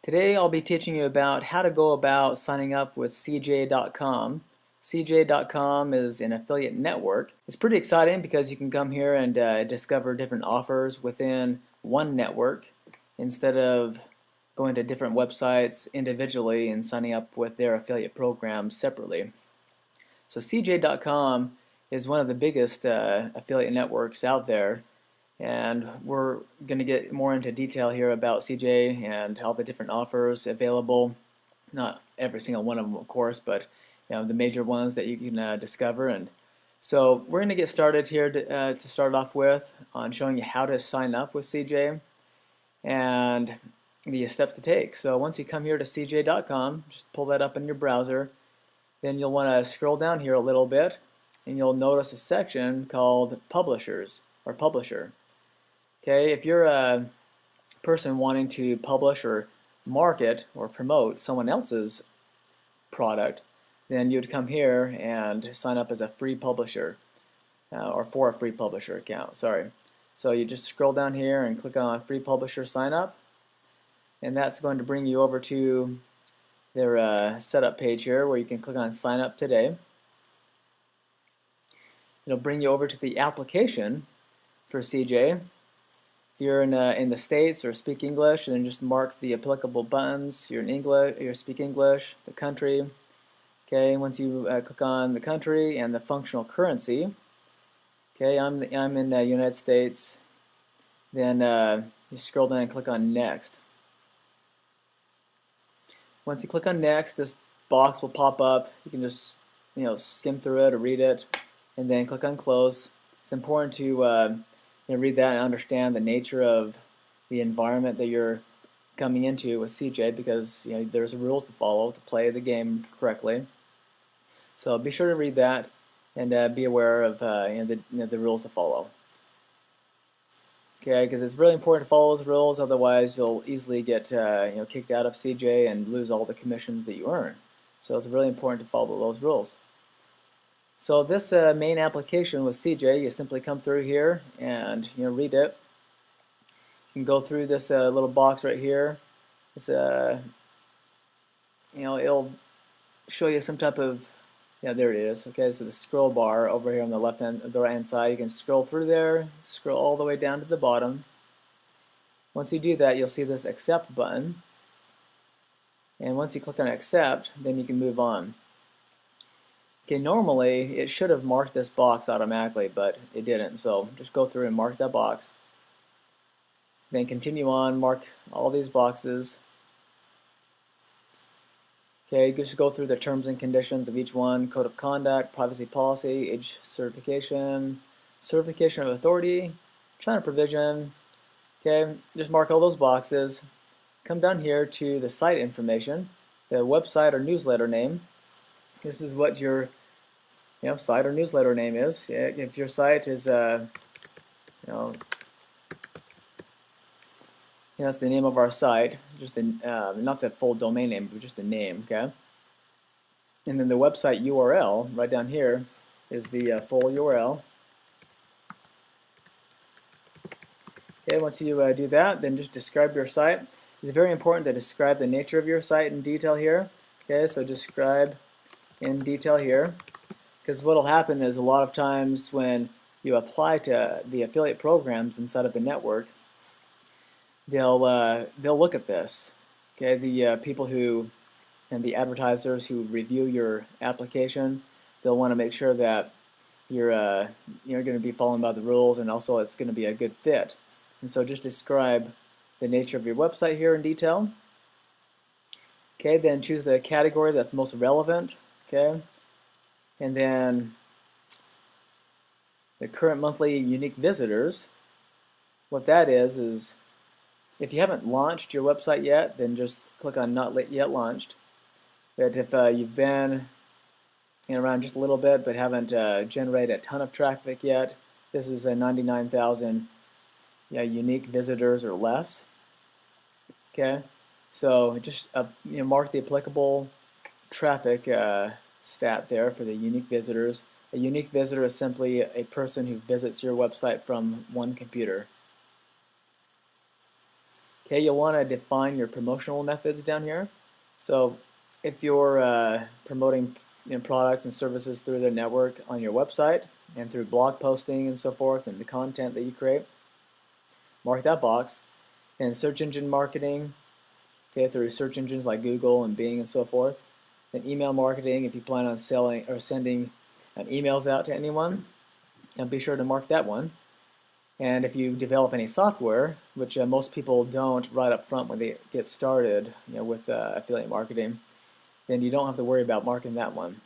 Today I'll be teaching you about how to go about signing up with CJ.com. CJ.com is an affiliate network. It's pretty exciting because you can come here and discover different offers within one network instead of going to different websites individually and signing up with their affiliate programs separately. So CJ.com is one of the biggest affiliate networks out there, and we're going to get more into detail here about CJ and all the different offers available. Not every single one of them, of course, but the major ones that you can discover. And so we're going to get started here to start off with on showing you how to sign up with CJ and the steps to take. So once you come here to CJ.com, just pull that up in your browser. Then you'll want to scroll down here a little bit, and you'll notice a section called Publishers or Publisher. Okay, if you're a person wanting to publish or market or promote someone else's product, then you'd come here and sign up as a free publisher or for a free publisher account. Sorry. So you just scroll down here and click on Free Publisher Sign Up, and that's going to bring you over to their setup page here where you can click on Sign Up Today. It'll bring you over to the application for CJ. If you're in the States or speak English, then just mark the applicable buttons. You're in English, you speak English, the country. Okay, once you click on the country and the functional currency, okay, I'm in the United States. Then you scroll down and click on Next. Once you click on Next, this box will pop up. You can just skim through it or read it, and then click on Close. It's important to read that and understand the nature of the environment that you're coming into with CJ, because there's rules to follow to play the game correctly. So be sure to read that and be aware of the rules to follow. Okay, because it's really important to follow those rules. Otherwise, you'll easily get kicked out of CJ and lose all the commissions that you earn. So it's really important to follow those rules. So this main application with CJ, you simply come through here and read it. You can go through this little box right here. It's it'll show you some type of there it is. Okay, so the scroll bar over here on the right hand side, you can scroll through there, scroll all the way down to the bottom. Once you do that, you'll see this Accept button, and once you click on Accept, then you can move on. Okay, normally it should have marked this box automatically, but it didn't. So just go through and mark that box. Then continue on, mark all these boxes. Okay, just go through the terms and conditions of each one: code of conduct, privacy policy, age certification, certification of authority, China provision. Okay, just mark all those boxes. Come down here to the site information, the website or newsletter name. This is what your site or newsletter name is. If your site is that's the name of our site, just the not the full domain name, but just the name. Okay, and then the website URL right down here is the full URL. Okay, once you do that, then just describe your site. It's very important to describe the nature of your site in detail here. Okay, so describe in detail here, because what will happen is a lot of times when you apply to the affiliate programs inside of the network, they'll look at this. Okay, the people who and the advertisers who review your application, they'll want to make sure that you're going to be following by the rules, and also it's going to be a good fit. And so just describe the nature of your website here in detail. Okay, then choose the category that's most relevant. Okay, and then the current monthly unique visitors. What that is if you haven't launched your website yet, then just click on Not Yet Launched. But if you've been around just a little bit but haven't generated a ton of traffic yet, this is a 99,000 unique visitors or less. Okay, so just mark the applicable traffic stat there for the unique visitors. A unique visitor is simply a person who visits your website from one computer. Okay, you'll want to define your promotional methods down here. So if you're promoting products and services through the network on your website and through blog posting and so forth and the content that you create, mark that box. And search engine marketing, okay, through search engines like Google and Bing and so forth. Then email marketing, if you plan on selling or sending emails out to anyone, and be sure to mark that one. And if you develop any software, which most people don't right up front when they get started, with affiliate marketing, then you don't have to worry about marking that one.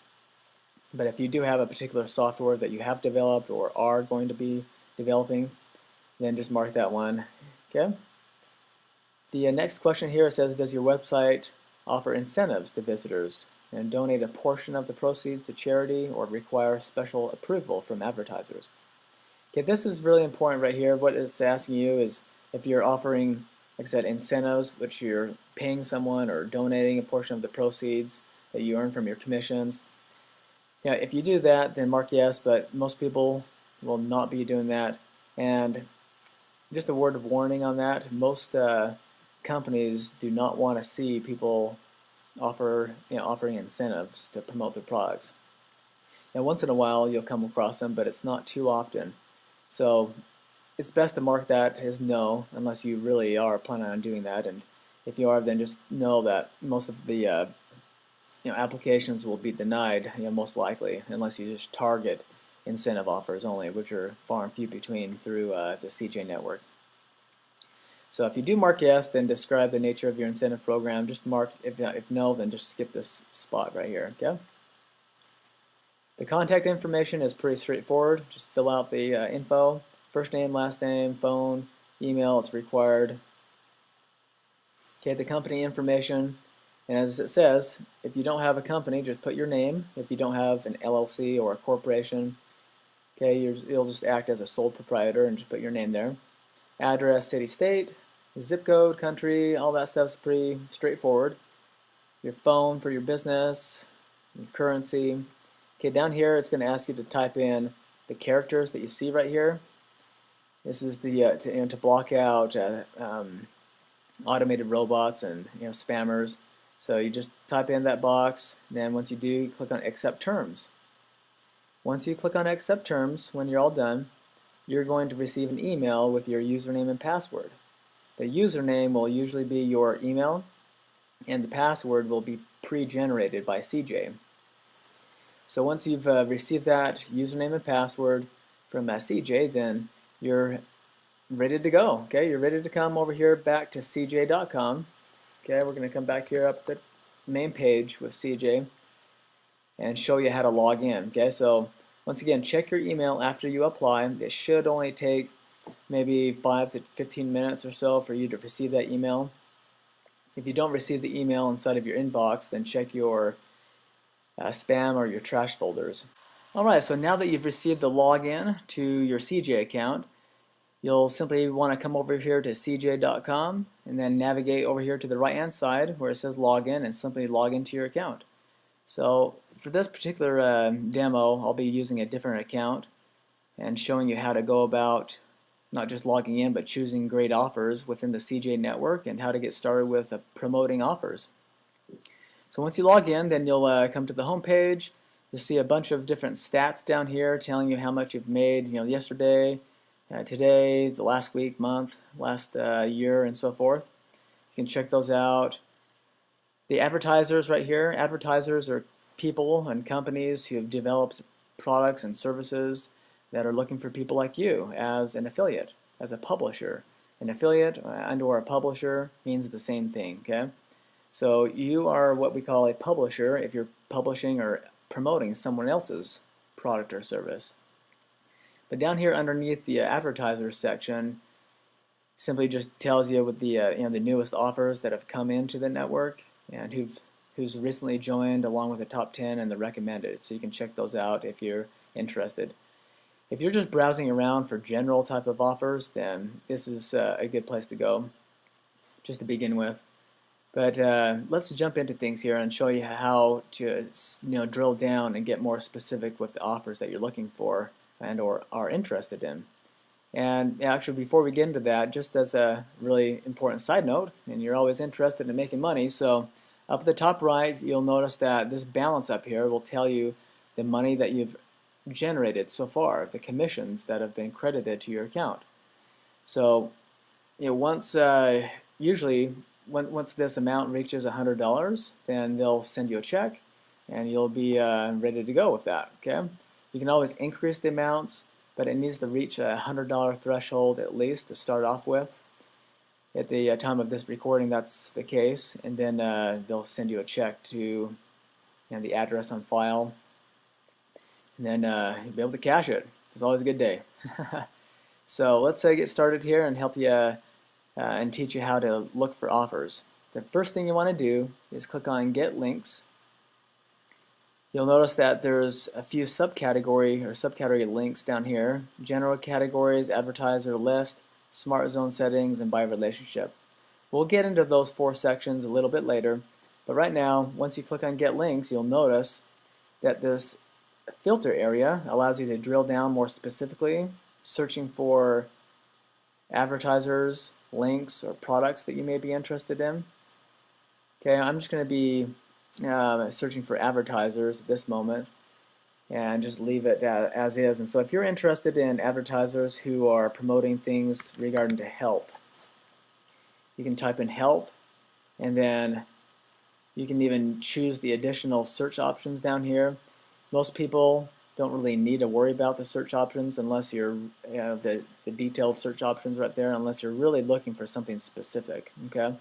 But if you do have a particular software that you have developed or are going to be developing, then just mark that one. Okay. The next question here says, does your website offer incentives to visitors and donate a portion of the proceeds to charity or require special approval from advertisers? Okay, this is really important right here. What it's asking you is if you're offering, like I said, incentives, which you're paying someone or donating a portion of the proceeds that you earn from your commissions. Yeah, if you do that, then mark yes, but most people will not be doing that. And just a word of warning on that, most companies do not want to see people offering incentives to promote their products. Now, once in a while you'll come across them, but it's not too often. So it's best to mark that as no, unless you really are planning on doing that. And if you are, then just know that most of the applications will be denied, most likely, unless you just target incentive offers only, which are far and few between through the CJ network. So if you do mark yes, then describe the nature of your incentive program. Just mark if no, then just skip this spot right here. Okay. The contact information is pretty straightforward. Just fill out the info, first name, last name, phone, email. It's required. Okay, the company information, and as it says, if you don't have a company, just put your name. If you don't have an LLC or a corporation, okay, you'll just act as a sole proprietor and just put your name there. Address, city, state, zip code, country, all that stuff's pretty straightforward. Your phone for your business, your currency. Okay, down here it's going to ask you to type in the characters that you see right here. This is the to block out automated robots and spammers. So you just type in that box. Then once you do, you click on Accept Terms. Once you click on Accept Terms, when you're all done, you're going to receive an email with your username and password. The username will usually be your email, and the password will be pre-generated by CJ. So once you've received that username and password from CJ, then you're ready to go. Okay, you're ready to come over here back to cj.com. Okay, we're going to come back here up the main page with CJ and show you how to log in. Okay, so once again, check your email after you apply. It should only take maybe 5 to 15 minutes or so for you to receive that email. If you don't receive the email inside of your inbox, then check your spam or your trash folders. Alright, so now that you've received the login to your CJ account, you'll simply want to come over here to cj.com and then navigate over here to the right hand side where it says login and simply log into your account. So for this particular demo, I'll be using a different account and showing you how to go about not just logging in but choosing great offers within the CJ network and how to get started with promoting offers. So once you log in, then you'll come to the home page. You'll see a bunch of different stats down here telling you how much you've made, yesterday, today, the last week, month, last year, and so forth. You can check those out. The advertisers right here, advertisers are people and companies who have developed products and services that are looking for people like you as an affiliate, as a publisher. An affiliate and or a publisher means the same thing, okay? So you are what we call a publisher if you're publishing or promoting someone else's product or service. But down here underneath the advertisers section simply just tells you what the the newest offers that have come into the network and who's recently joined along with the top 10 and the recommended. So you can check those out if you're interested. If you're just browsing around for general type of offers, then this is a good place to go just to begin with. But let's jump into things here and show you how to drill down and get more specific with the offers that you're looking for and or are interested in. And actually, before we get into that, just as a really important side note, and you're always interested in making money, so up at the top right, you'll notice that this balance up here will tell you the money that you've generated so far, the commissions that have been credited to your account. So, once usually once this amount reaches $100, then they'll send you a check, and you'll be ready to go with that. Okay, you can always increase the amounts, but it needs to reach a $100 threshold at least to start off with. At the time of this recording, that's the case, and then they'll send you a check to the address on file, and then you'll be able to cash it. It's always a good day. So let's get started here and help you and teach you how to look for offers. The first thing you want to do is click on Get Links. You'll notice that there's a few subcategory links down here: general categories, advertiser list, smart zone settings, and by relationship. We'll get into those 4 sections a little bit later, but right now, once you click on Get Links, you'll notice that this filter area allows you to drill down more specifically, searching for advertisers, links, or products that you may be interested in. Okay, I'm just going to be searching for advertisers at this moment, and just leave it as is. And so if you're interested in advertisers who are promoting things regarding to health, you can type in health, and then you can even choose the additional search options down here. Most people don't really need to worry about the search options unless you're the detailed search options right there, unless you're really looking for something specific. Okay,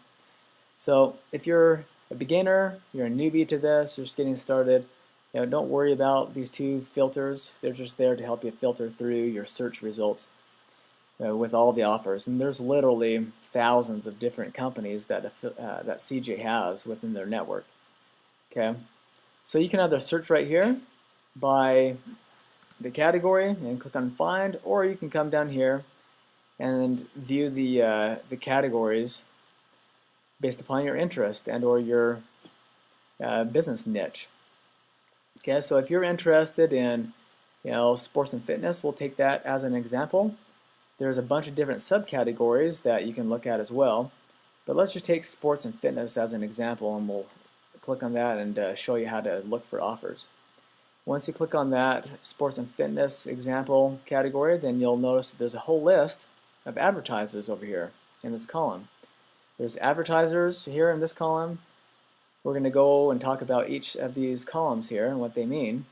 so if you're a beginner, you're a newbie to this, you're just getting started, don't worry about these 2 filters. They're just there to help you filter through your search results with all the offers. And there's literally thousands of different companies that CJ has within their network. Okay, so you can either search right here by the category and click on Find, or you can come down here and view the categories based upon your interest and or your business niche. Okay, so if you're interested in sports and fitness, we'll take that as an example. There's a bunch of different subcategories that you can look at as well, but let's just take sports and fitness as an example, and we'll click on that and show you how to look for offers. Once you click on that sports and fitness example category, then you'll notice that there's a whole list of advertisers over here in this column. There's advertisers here in this column. We're going to go and talk about each of these columns here and what they mean.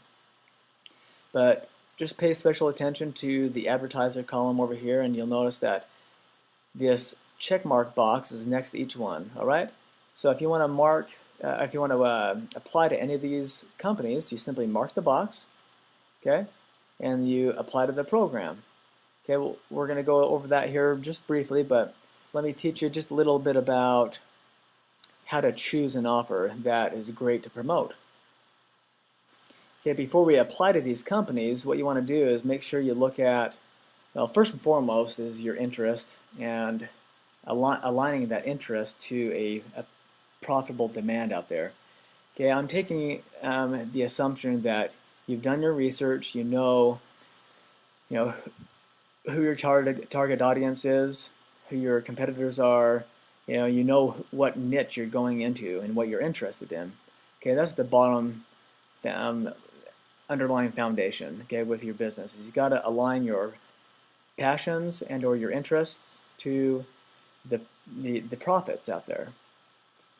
But just pay special attention to the advertiser column over here, and you'll notice that this check mark box is next to each one. All right. So if you want to apply to any of these companies, you simply mark the box, okay, and you apply to the program. Okay, well, we're going to go over that here just briefly, but let me teach you just a little bit about how to choose an offer that is great to promote. Okay, before we apply to these companies, what you want to do is make sure you look at, well, first and foremost is your interest, and aligning that interest to a profitable demand out there. Okay, I'm taking the assumption that you've done your research, you know who your target audience is, who your competitors are, you know what niche you're going into and what you're interested in. Okay, that's the bottom underlying foundation, okay, with your business. Is you got to align your passions and or your interests to the profits out there.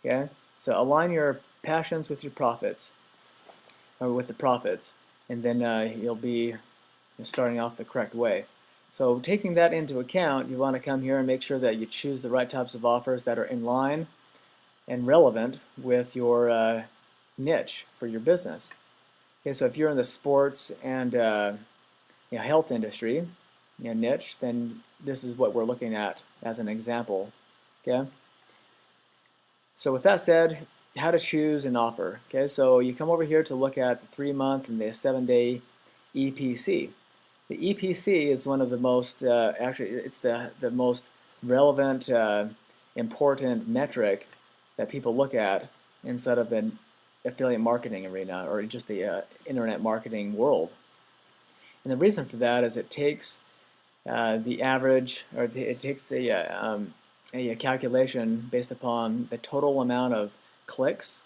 Okay, so align your passions with your profits, or with the profits, and then you'll be starting off the correct way. So taking that into account, you want to come here and make sure that you choose the right types of offers that are in line and relevant with your niche for your business. Okay, so if you're in the sports and health industry niche, then this is what we're looking at as an example. Okay. So with that said, how to choose an offer. Okay, so you come over here to look at the 3-month and the 7-day EPC. The EPC is one of the most, actually, it's the most relevant, important metric that people look at inside of the affiliate marketing arena, or just the internet marketing world. And the reason for that is it takes the average, or it takes a calculation based upon the total amount of clicks.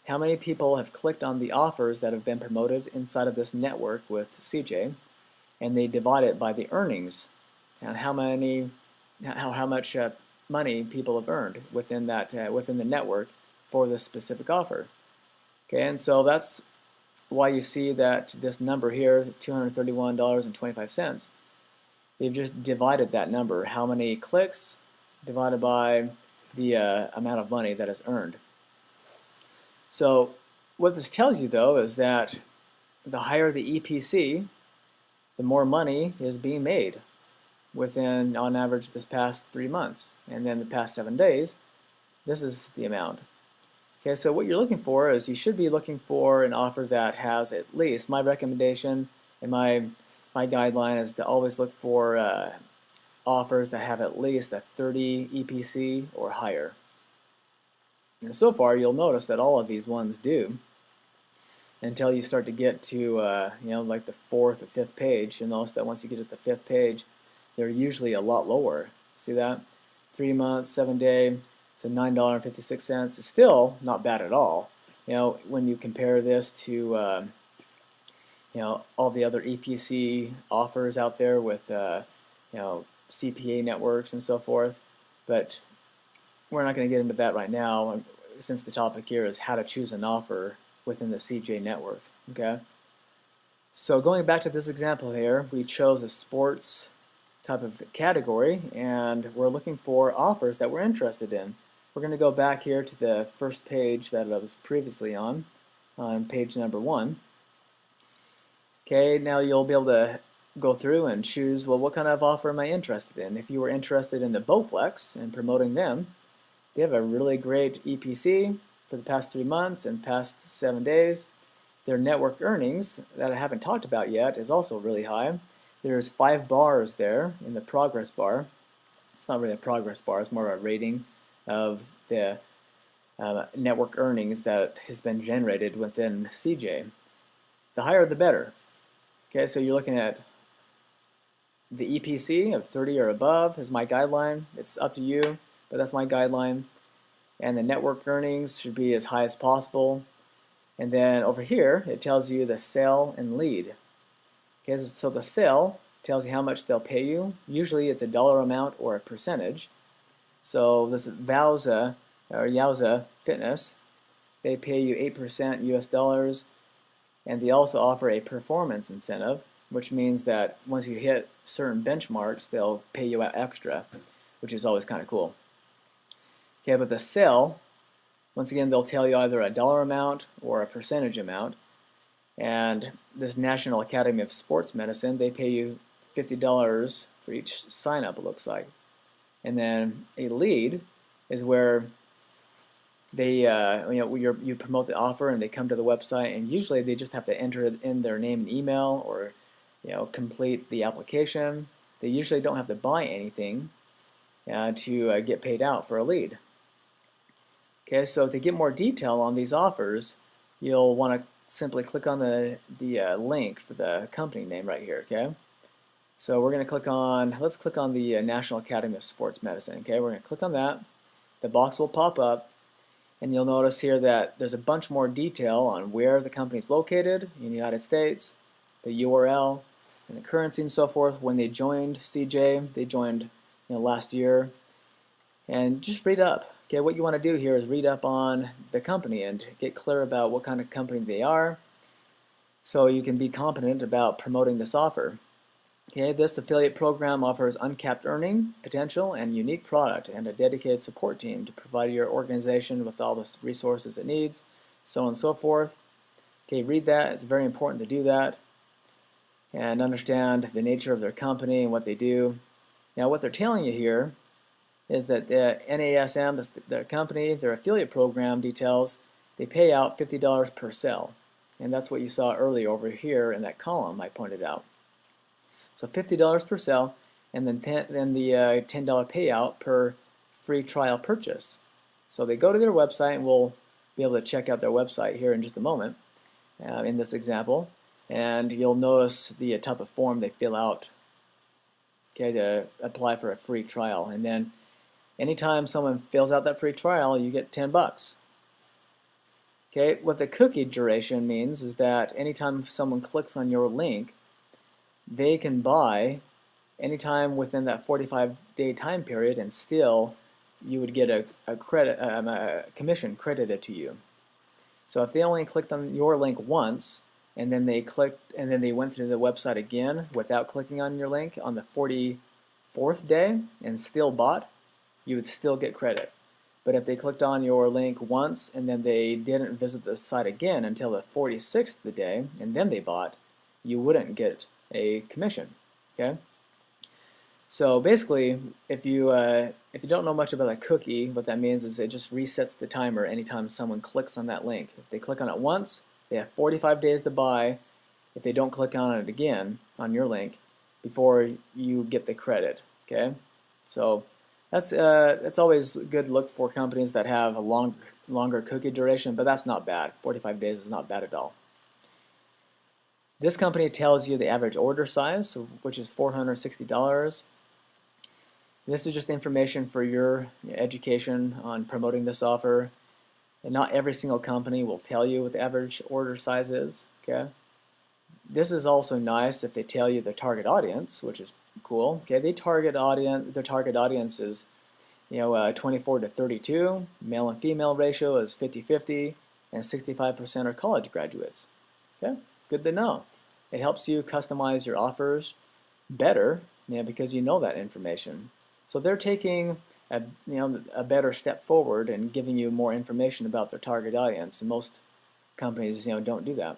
How many people have clicked on the offers that have been promoted inside of this network with CJ, and they divide it by the earnings and how much money people have earned within that within the network for this specific offer. Okay, and so that's why you see that this number here, $231.25. They've just divided that number, how many clicks divided by the amount of money that is earned. So what this tells you though is that the higher the EPC, the more money is being made within, on average, this past 3 months. And then the past 7 days, this is the amount. Okay, so what you're looking for is you should be looking for an offer that has at least, my recommendation and my guideline is to always look for offers that have at least a 30 EPC or higher. And so far, you'll notice that all of these ones do, until you start to get to like the 4th or 5th page. You'll notice that once you get to the 5th page, they're usually a lot lower. See that? 3 months, 7 day, so $9.56. It's still not bad at all. When you compare this to all the other EPC offers out there with CPA networks and so forth. But we're not going to get into that right now, since the topic here is how to choose an offer within the CJ network. Okay. So going back to this example here, we chose a sports type of category, and we're looking for offers that we're interested in. We're going to go back here to the first page that I was previously on page number 1. Okay, now you'll be able to go through and choose, well, what kind of offer am I interested in? If you were interested in the Bowflex and promoting them, they have a really great EPC for the past 3 months and past 7 days. Their network earnings that I haven't talked about yet is also really high. There's 5 bars there in the progress bar. It's not really a progress bar, it's more of a rating of the network earnings that has been generated within CJ. The higher the better. Okay, so you're looking at the EPC of 30 or above is my guideline. It's up to you, but that's my guideline. And the network earnings should be as high as possible. And then over here, it tells you the sale and lead. Okay, so the sale tells you how much they'll pay you. Usually it's a dollar amount or a percentage. So this Yowza Fitness, they pay you 8% US dollars, and they also offer a performance incentive, which means that once you hit certain benchmarks, they'll pay you out extra, which is always kind of cool. Okay, but the sale, once again, they'll tell you either a dollar amount or a percentage amount. And this National Academy of Sports Medicine, they pay you $50 for each sign-up, it looks like. And then a lead is where they you promote the offer and they come to the website, and usually they just have to enter in their name and email, or complete the application. They usually don't have to buy anything to get paid out for a lead. Okay, so to get more detail on these offers, you'll want to simply click on the link for the company name right here. Okay, so we're going to click on, let's click on the National Academy of Sports Medicine. Okay, we're going to click on that. The box will pop up, and you'll notice here that there's a bunch more detail on where the company is located in the United States, the URL, and the currency and so forth. When they joined CJ, they joined last year. And just read up. Okay, what you want to do here is read up on the company and get clear about what kind of company they are, so you can be competent about promoting this offer. Okay, this affiliate program offers uncapped earning potential and unique product and a dedicated support team to provide your organization with all the resources it needs, so on and so forth. Okay, read that. It's very important to do that and understand the nature of their company and what they do. Now, what they're telling you here is that the NASM, that's their company, their affiliate program details, they pay out $50 per sale. And that's what you saw earlier over here in that column I pointed out. So $50 per sale, and then the $10 payout per free trial purchase. So they go to their website, and we'll be able to check out their website here in just a moment in this example. And you'll notice the type of form they fill out okay, to apply for a free trial. And then anytime someone fills out that free trial, you get 10 bucks. Okay, what the cookie duration means is that anytime someone clicks on your link, they can buy anytime within that 45-day time period, and still you would get a commission credited to you. So if they only clicked on your link once, and then they went to the website again without clicking on your link on the 44th day and still bought, you would still get credit. But if they clicked on your link once and then they didn't visit the site again until the 46th day and then they bought, you wouldn't get a commission. Okay? So basically, if you don't know much about a cookie, what that means is it just resets the timer anytime someone clicks on that link. If they click on it once, they have 45 days to buy. If they don't click on it again on your link, before you get the credit. Okay, so that's always a good look for companies that have a longer cookie duration, but that's not bad. 45 days is not bad at all. This company tells you the average order size, which is $460. This is just information for your education on promoting this offer. And not every single company will tell you what the average order size is. Okay. This is also nice if they tell you the target audience, which is cool. Okay, their target audience is 24 to 32. Male and female ratio is 50-50, and 65% are college graduates. Okay, good to know. It helps you customize your offers better, because you know that information. So they're taking a better step forward and giving you more information about their target audience. And most companies don't do that.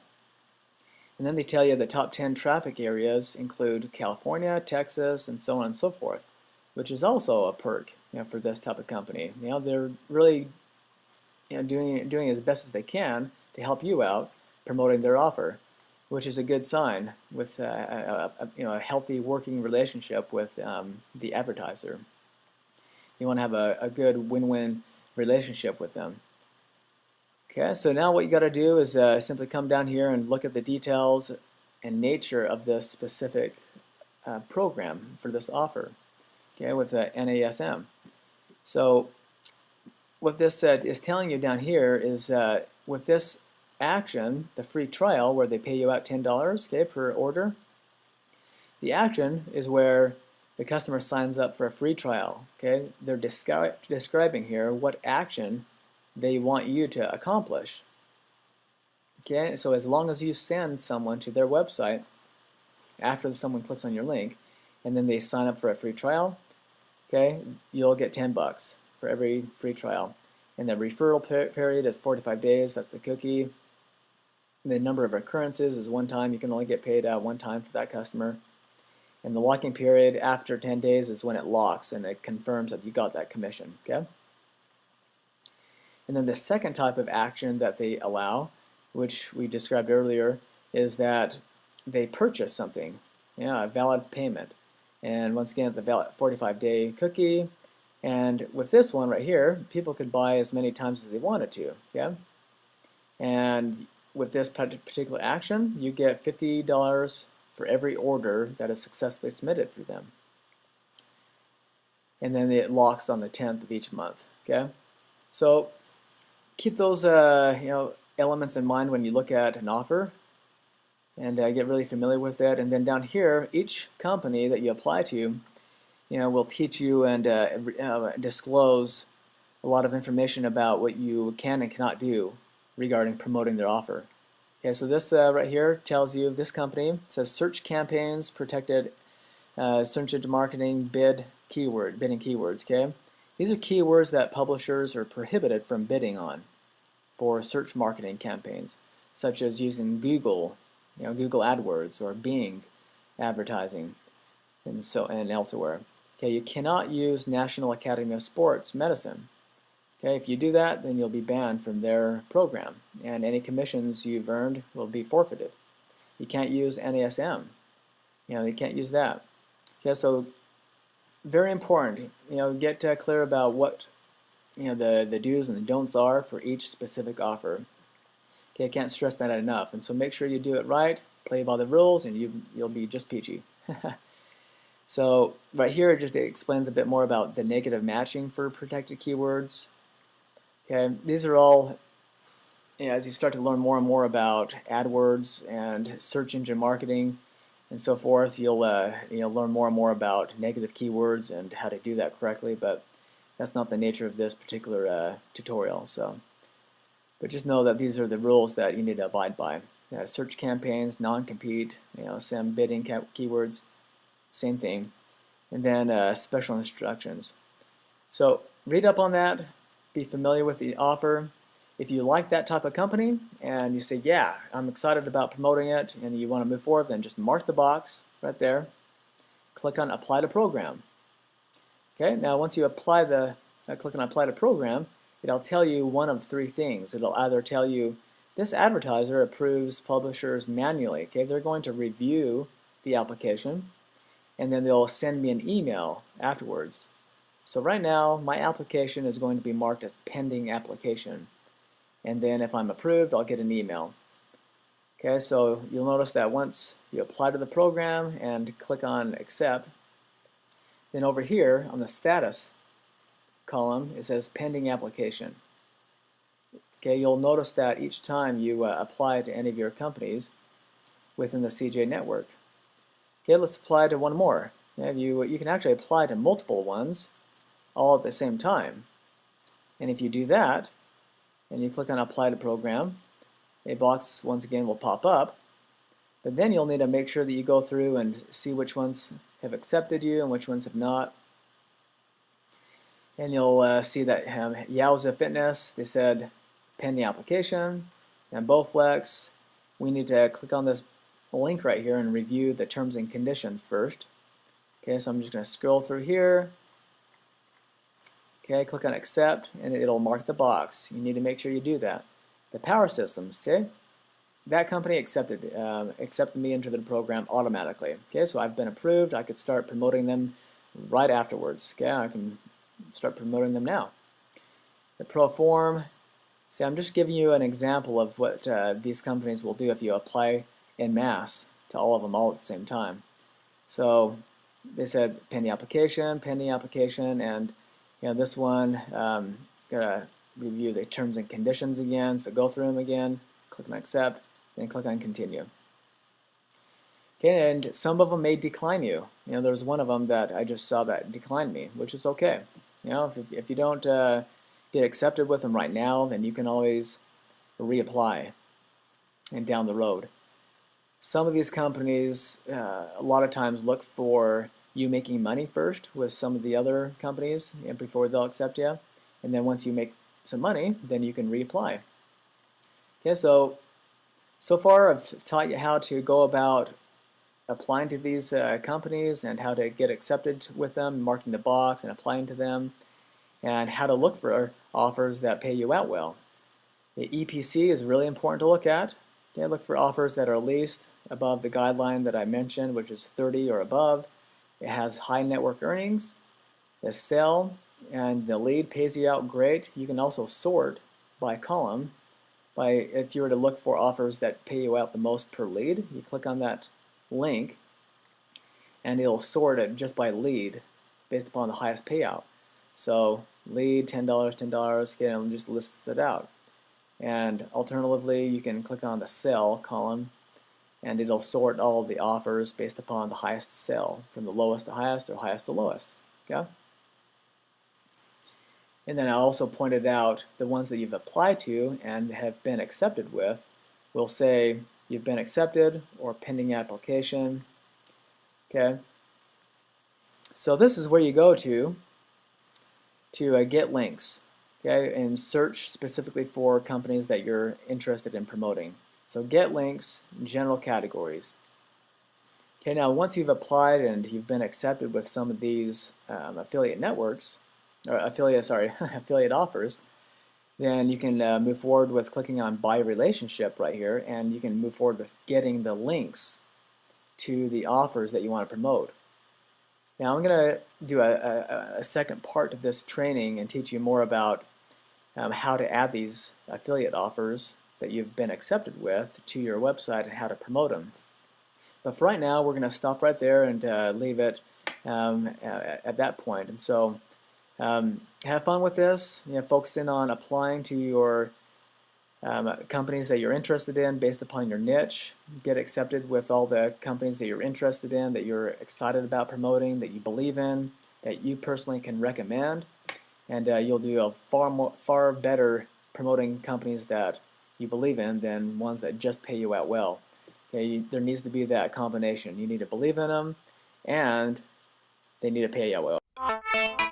And then they tell you the top 10 traffic areas include California, Texas, and so on and so forth, which is also a perk for this type of company. They're really doing as best as they can to help you out promoting their offer, which is a good sign with a healthy working relationship with the advertiser. You want to have a good win-win relationship with them. Okay, so now what you got to do is simply come down here and look at the details and nature of this specific program for this offer. Okay, with NASM. So what this is telling you down here is with this action, the free trial where they pay you out $10, okay, per order, the action is where the customer signs up for a free trial. Okay, they're describing here what action they want you to accomplish. Okay, so as long as you send someone to their website after someone clicks on your link and then they sign up for a free trial, okay, you'll get 10 bucks for every free trial. And the referral period is 45 days, that's the cookie. The number of occurrences is one time. You can only get paid one time for that customer. And the locking period after 10 days is when it locks and it confirms that you got that commission. Okay? And then the second type of action that they allow, which we described earlier, is that they purchase something, a valid payment. And once again, it's a valid 45-day cookie. And with this one right here, people could buy as many times as they wanted to. Okay? And with this particular action, you get $50 for every order that is successfully submitted through them. And then it locks on the 10th of each month. Okay? So keep those elements in mind when you look at an offer, and get really familiar with it. And then down here, each company that you apply to, will teach you and disclose a lot of information about what you can and cannot do regarding promoting their offer. Okay, so this right here tells you this company. It says search campaigns, protected search engine marketing, bidding keywords. Okay, these are keywords that publishers are prohibited from bidding on for search marketing campaigns, such as using Google, Google AdWords or Bing advertising, and elsewhere. Okay, you cannot use National Academy of Sports Medicine. Okay, if you do that, then you'll be banned from their program, and any commissions you've earned will be forfeited. You can't use NASM. You can't use that. Okay, so very important. Get clear about what the do's and the don'ts are for each specific offer. Okay, I can't stress that enough. And so make sure you do it right, play by the rules, and you'll be just peachy. So right here it just explains a bit more about the negative matching for protected keywords. Okay, these are all, as you start to learn more and more about AdWords and search engine marketing and so forth, you'll learn more and more about negative keywords and how to do that correctly. But that's not the nature of this particular tutorial. But just know that these are the rules that you need to abide by. Search campaigns, non-compete, SEM bidding keywords, same thing. And then special instructions. So read up on that, be familiar with the offer. If you like that type of company and you say, yeah, I'm excited about promoting it, and you want to move forward, then just mark the box right there. Click on Apply to Program. Okay, now once you apply click on Apply to Program, it'll tell you one of three things. It'll either tell you this advertiser approves publishers manually. Okay, they're going to review the application, and then they'll send me an email afterwards. So right now, my application is going to be marked as pending application. And then if I'm approved, I'll get an email. Okay, so you'll notice that once you apply to the program and click on Accept, then over here on the status column, it says pending application. Okay, you'll notice that each time you apply to any of your companies within the CJ network. Okay, let's apply to one more. You can actually apply to multiple ones all at the same time. And if you do that, and you click on Apply to Program, a box once again will pop up, but then you'll need to make sure that you go through and see which ones have accepted you and which ones have not. And you'll see that Yowza Fitness, they said pending application, and Bowflex, we need to click on this link right here and review the terms and conditions first. Okay, so I'm just going to scroll through here. Okay, click on Accept, and it'll mark the box. You need to make sure you do that. The Power Systems, see? That company accepted me into the program automatically. Okay, so I've been approved. I could start promoting them right afterwards. Okay, I can start promoting them now. The Proform, see, I'm just giving you an example of what these companies will do if you apply en masse to all of them all at the same time. So they said pending application, and this one, gotta review the terms and conditions again, so go through them again, click on Accept, then click on Continue. Okay, and some of them may decline you. There's one of them that I just saw that declined me, which is okay. If you don't get accepted with them right now, then you can always reapply and down the road. Some of these companies, a lot of times look for you making money first with some of the other companies before they'll accept you, and then once you make some money, then you can reapply. Okay, so far I've taught you how to go about applying to these companies and how to get accepted with them, marking the box and applying to them, and how to look for offers that pay you out well. The EPC is really important to look at. Okay, look for offers that are at least above the guideline that I mentioned, which is 30 or above. It has high network earnings, the sell, and the lead pays you out great. You can also sort by column. If you were to look for offers that pay you out the most per lead, you click on that link and it'll sort it just by lead based upon the highest payout. So lead $10, $10, okay, and it just lists it out. And alternatively, you can click on the sell column and it'll sort all of the offers based upon the highest sell, from the lowest to highest or highest to lowest. Okay? And then I also pointed out the ones that you've applied to and have been accepted with will say you've been accepted or pending application. Okay? So this is where you go to get links. Okay? And search specifically for companies that you're interested in promoting. So get links, general categories. Okay, now once you've applied and you've been accepted with some of these affiliate networks, or affiliate offers, then you can move forward with clicking on Buy Relationship right here, and you can move forward with getting the links to the offers that you want to promote. Now I'm going to do a second part of this training and teach you more about how to add these affiliate offers that you've been accepted with to your website and how to promote them. But for right now, we're going to stop right there and leave it at that point. And so have fun with this. Focusing on applying to your companies that you're interested in based upon your niche. Get accepted with all the companies that you're interested in, that you're excited about promoting, that you believe in, that you personally can recommend, and you'll do a far better promoting companies that you believe in than ones that just pay you out well. Okay, there needs to be that combination. You need to believe in them, and they need to pay you out well.